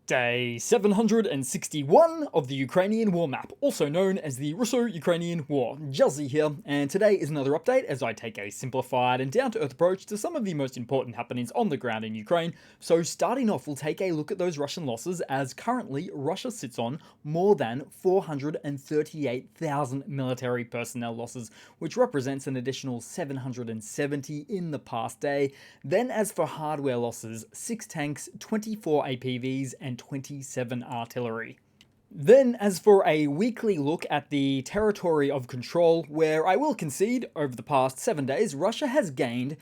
Day 761 of the Ukrainian War Map, also known as the Russo-Ukrainian War. Juzzie here, and today is another update as I take a simplified and down-to-earth approach to some of the most important happenings on the ground in Ukraine. So starting off, we'll take a look at those Russian losses, as currently Russia sits on more than 438,000 military personnel losses, which represents an additional 770 in the past day. Then as for hardware losses, 6 tanks, 24 APVs, and 27 artillery. Then, as for a weekly look at the territory of control, where I will concede, over the past 7 days, Russia has gained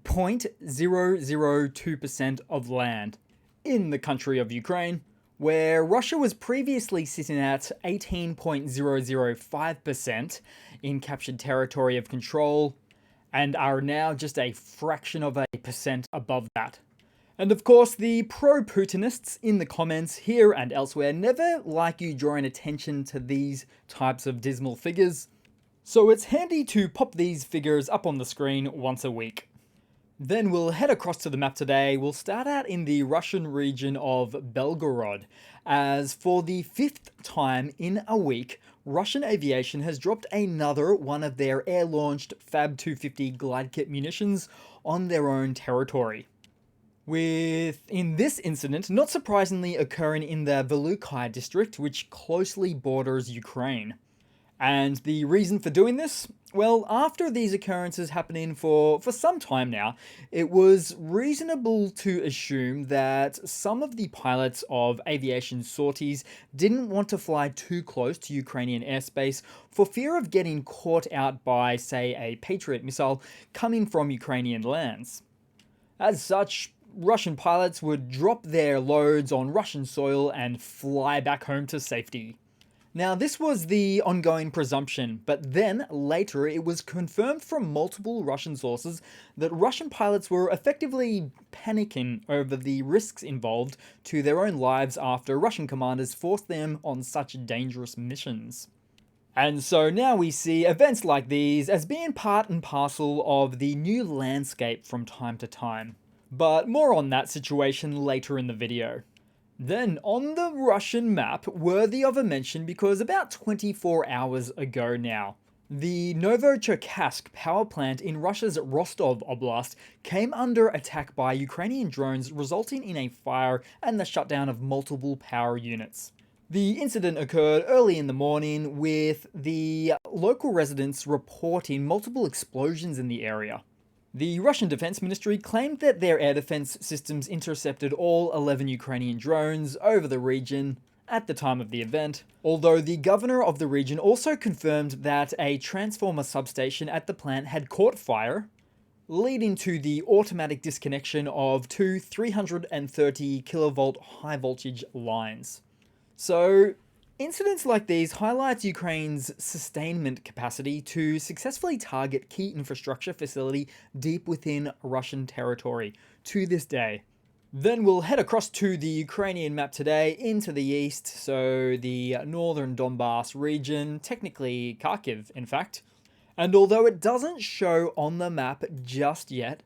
0.002% of land in the country of Ukraine, where Russia was previously sitting at 18.005% in captured territory of control, and are now just a fraction of a percent above that. And of course, the pro-Putinists in the comments here and elsewhere never like you drawing attention to these types of dismal figures, so it's handy to pop these figures up on the screen once a week. Then we'll head across to the map today. We'll start out in the Russian region of Belgorod, as for the 5th time in a week, Russian aviation has dropped another one of their air-launched Fab 250 glide kit munitions on their own territory, with, in this incident, not surprisingly occurring in the Velukai district, which closely borders Ukraine. And the reason for doing this? Well, after these occurrences happening for some time now, it was reasonable to assume that some of the pilots of aviation sorties didn't want to fly too close to Ukrainian airspace for fear of getting caught out by, say, a Patriot missile coming from Ukrainian lands. As such, Russian pilots would drop their loads on Russian soil and fly back home to safety. Now, this was the ongoing presumption, but then later it was confirmed from multiple Russian sources that Russian pilots were effectively panicking over the risks involved to their own lives after Russian commanders forced them on such dangerous missions. And so now we see events like these as being part and parcel of the new landscape from time to time. But more on that situation later in the video. Then on the Russian map, worthy of a mention because about 24 hours ago now, the Novocherkassk power plant in Russia's Rostov Oblast came under attack by Ukrainian drones, resulting in a fire and the shutdown of multiple power units. The incident occurred early in the morning, with the local residents reporting multiple explosions in the area. The Russian Defense Ministry claimed that their air defense systems intercepted all 11 Ukrainian drones over the region at the time of the event, although the governor of the region also confirmed that a transformer substation at the plant had caught fire, leading to the automatic disconnection of two 330 kilovolt high voltage lines. So, incidents like these highlight Ukraine's sustainment capacity to successfully target key infrastructure facility deep within Russian territory to this day. Then we'll head across to the Ukrainian map today into the east, so the northern Donbass region, technically Kharkiv in fact. And although it doesn't show on the map just yet,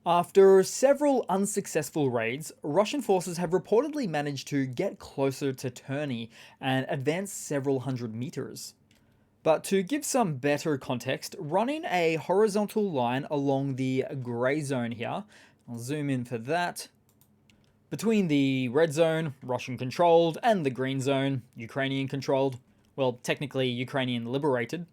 after several unsuccessful raids, Russian forces have reportedly managed to get closer to Terny and advance several hundred meters. But to give some better context, running a horizontal line along the grey zone here, I'll zoom in for that, between the red zone, Russian controlled, and the green zone, Ukrainian controlled, well, technically Ukrainian liberated,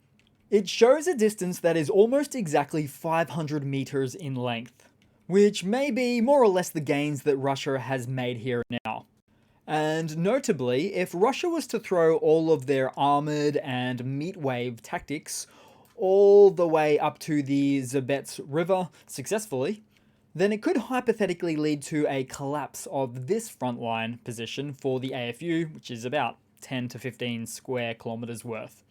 it shows a distance that is almost exactly 500 meters in length, which may be more or less the gains that Russia has made here now. And notably, if Russia was to throw all of their armoured and meat wave tactics all the way up to the Zabets River successfully, then it could hypothetically lead to a collapse of this frontline position for the AFU, which is about 10 to 15 square kilometers worth.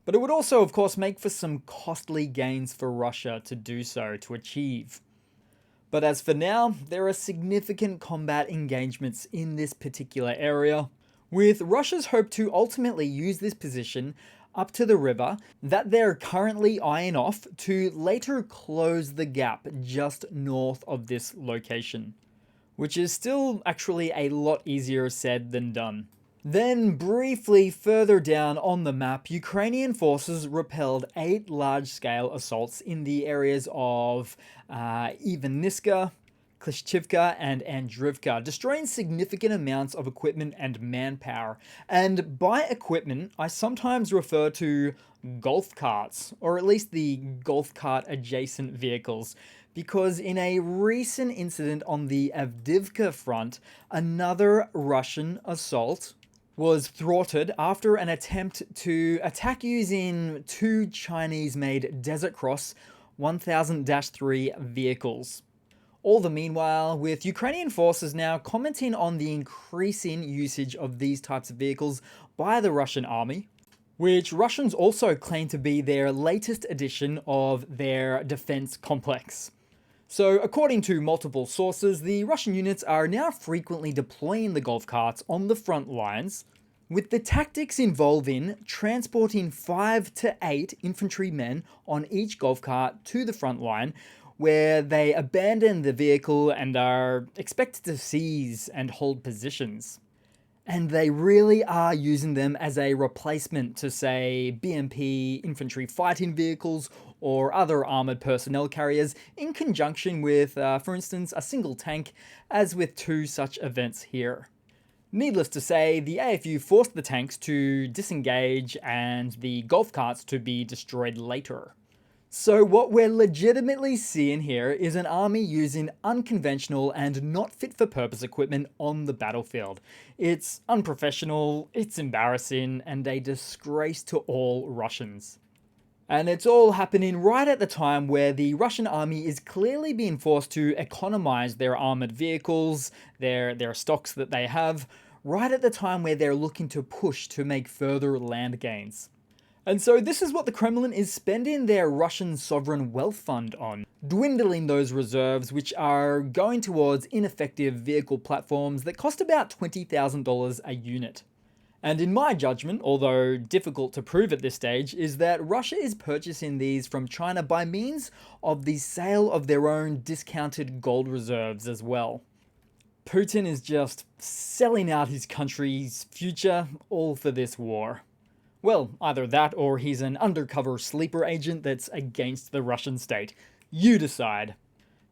But it would also, of course, make for some costly gains for Russia to do so, to achieve. But as for now, there are significant combat engagements in this particular area, with Russia's hope to ultimately use this position up to the river that they're currently eyeing off to later close the gap just north of this location, which is still actually a lot easier said than done. Then, briefly further down on the map, Ukrainian forces repelled 8 large-scale assaults in the areas of Ivaniska, Klishchivka, and Andrivka, destroying significant amounts of equipment and manpower. And by equipment, I sometimes refer to golf carts, or at least the golf cart adjacent vehicles, because in a recent incident on the Avdiivka front, another Russian assault was thwarted after an attempt to attack using 2 Chinese-made Desert Cross 1000-3 vehicles. All the meanwhile, with Ukrainian forces now commenting on the increasing usage of these types of vehicles by the Russian army, which Russians also claim to be their latest edition of their defense complex. So, according to multiple sources, the Russian units are now frequently deploying the golf carts on the front lines, with the tactics involving transporting 5 to 8 infantrymen on each golf cart to the front line, where they abandon the vehicle and are expected to seize and hold positions. And they really are using them as a replacement to, say, BMP infantry fighting vehicles or other armoured personnel carriers in conjunction with, for instance, a single tank, as with 2 such events here. Needless to say, the AFU forced the tanks to disengage and the golf carts to be destroyed later. So what we're legitimately seeing here is an army using unconventional and not fit for purpose equipment on the battlefield. It's unprofessional, it's embarrassing, and a disgrace to all Russians. And it's all happening right at the time where the Russian army is clearly being forced to economize their armored vehicles, their stocks that they have, right at the time where they're looking to push to make further land gains. And so this is what the Kremlin is spending their Russian sovereign wealth fund on, dwindling those reserves, which are going towards ineffective vehicle platforms that cost about $20,000 a unit. And in my judgment, although difficult to prove at this stage, is that Russia is purchasing these from China by means of the sale of their own discounted gold reserves as well. Putin is just selling out his country's future, all for this war. Well, either that or he's an undercover sleeper agent that's against the Russian state. You decide.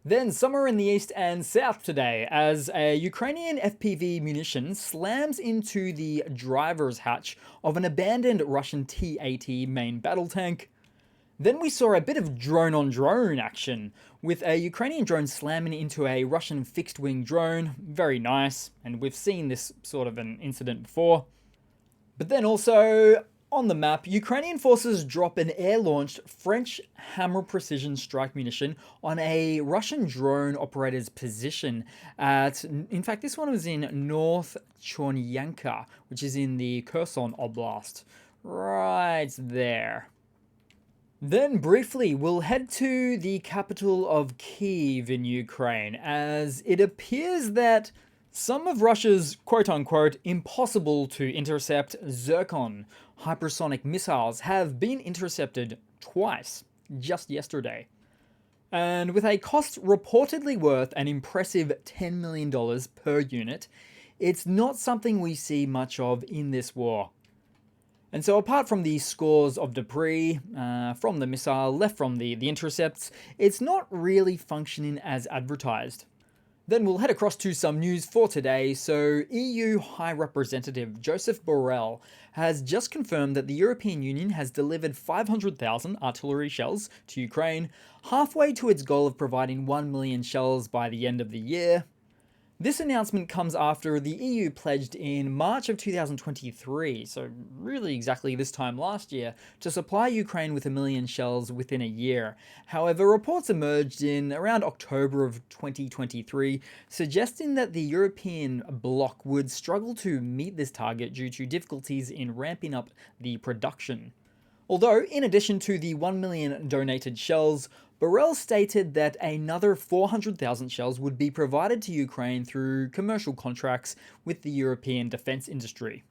Then somewhere in the east and south today, as a Ukrainian FPV munition slams into the driver's hatch of an abandoned Russian T-80 main battle tank. Then we saw a bit of drone-on-drone action, with a Ukrainian drone slamming into a Russian fixed-wing drone. Very nice, and we've seen this sort of an incident before. But then also, on the map, Ukrainian forces drop an air-launched French Hammer precision strike munition on a Russian drone operator's position at, in fact, this one was in North Chornyanka, which is in the Kherson Oblast. Right there. Then briefly, we'll head to the capital of Kyiv in Ukraine, as it appears that some of Russia's quote-unquote impossible to intercept Zircon hypersonic missiles have been intercepted twice, just yesterday. And with a cost reportedly worth an impressive $10 million per unit, it's not something we see much of in this war. And so apart from the scores of debris from the missile left from the intercepts, it's not really functioning as advertised. Then we'll head across to some news for today. So EU High Representative Joseph Borrell has just confirmed that the European Union has delivered 500,000 artillery shells to Ukraine, halfway to its goal of providing 1 million shells by the end of the year. This announcement comes after the EU pledged in March of 2023, so really exactly this time last year, to supply Ukraine with 1 million shells within a year. However, reports emerged in around October of 2023, suggesting that the European bloc would struggle to meet this target due to difficulties in ramping up the production. Although, in addition to the 1 million donated shells, Borrell stated that another 400,000 shells would be provided to Ukraine through commercial contracts with the European defense industry.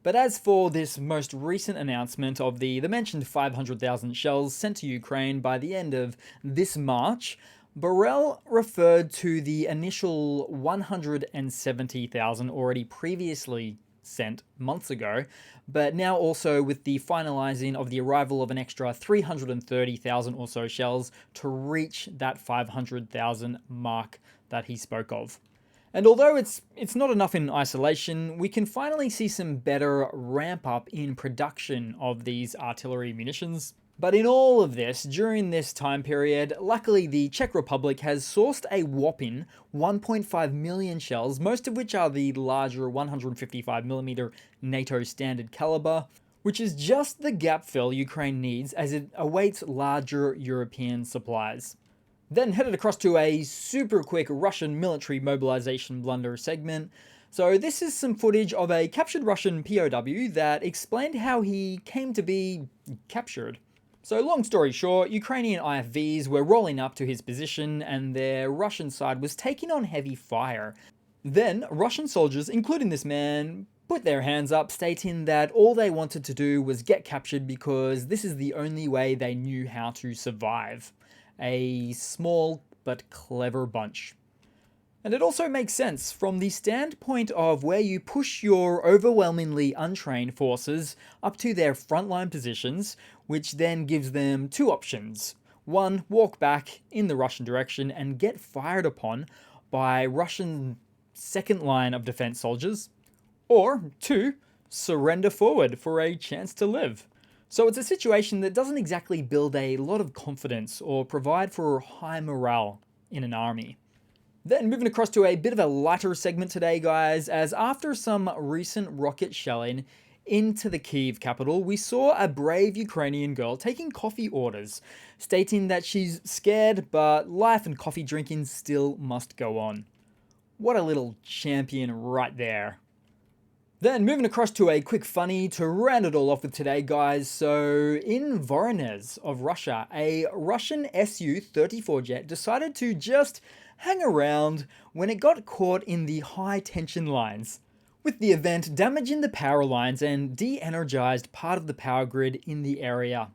But as for this most recent announcement of the mentioned 500,000 shells sent to Ukraine by the end of this March, Borrell referred to the initial 170,000 already previously sent months ago, but now also with the finalizing of the arrival of an extra 330,000 or so shells to reach that 500,000 mark that he spoke of. And although it's not enough in isolation, we can finally see some better ramp up in production of these artillery munitions. But in all of this, during this time period, luckily the Czech Republic has sourced a whopping 1.5 million shells, most of which are the larger 155mm NATO standard caliber, which is just the gap fill Ukraine needs as it awaits larger European supplies. Then headed across to a super quick Russian military mobilization blunder segment. So this is some footage of a captured Russian POW that explained how he came to be captured. So long story short, Ukrainian IFVs were rolling up to his position and their Russian side was taking on heavy fire. Then Russian soldiers, including this man, put their hands up stating that all they wanted to do was get captured because this is the only way they knew how to survive. A small but clever bunch. And it also makes sense from the standpoint of where you push your overwhelmingly untrained forces up to their frontline positions, which then gives them two options. One, walk back in the Russian direction and get fired upon by Russian second line of defense soldiers. Or two, surrender forward for a chance to live. So it's a situation that doesn't exactly build a lot of confidence or provide for high morale in an army. Then moving across to a bit of a lighter segment today, guys, as after some recent rocket shelling into the Kyiv capital, we saw a brave Ukrainian girl taking coffee orders, stating that she's scared, but life and coffee drinking still must go on. What a little champion right there. Then moving across to a quick funny to round it all off with today, guys. So in Voronezh of Russia, a Russian Su-34 jet decided to just hang around when it got caught in the high tension lines, with the event damaging the power lines and de-energized part of the power grid in the area.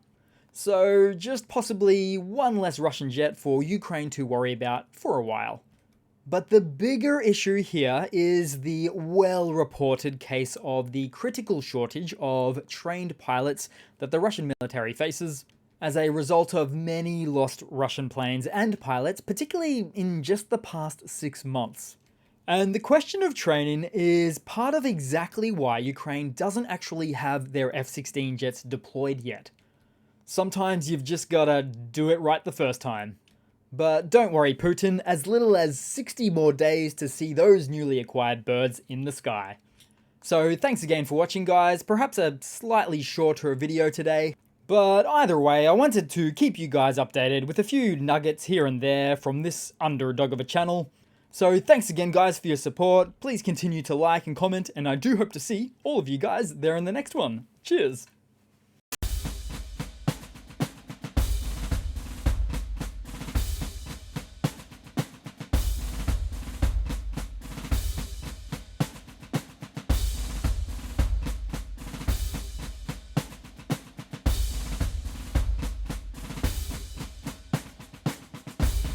So just possibly one less Russian jet for Ukraine to worry about for a while. But the bigger issue here is the well-reported case of the critical shortage of trained pilots that the Russian military faces as a result of many lost Russian planes and pilots, particularly in just the past 6 months. And the question of training is part of exactly why Ukraine doesn't actually have their F-16 jets deployed yet. Sometimes you've just gotta do it right the first time. But don't worry, Putin, as little as 60 more days to see those newly acquired birds in the sky. So thanks again for watching, guys. Perhaps a slightly shorter video today. But either way, I wanted to keep you guys updated with a few nuggets here and there from this underdog of a channel. So thanks again, guys, for your support. Please continue to like and comment, and I do hope to see all of you guys there in the next one. Cheers!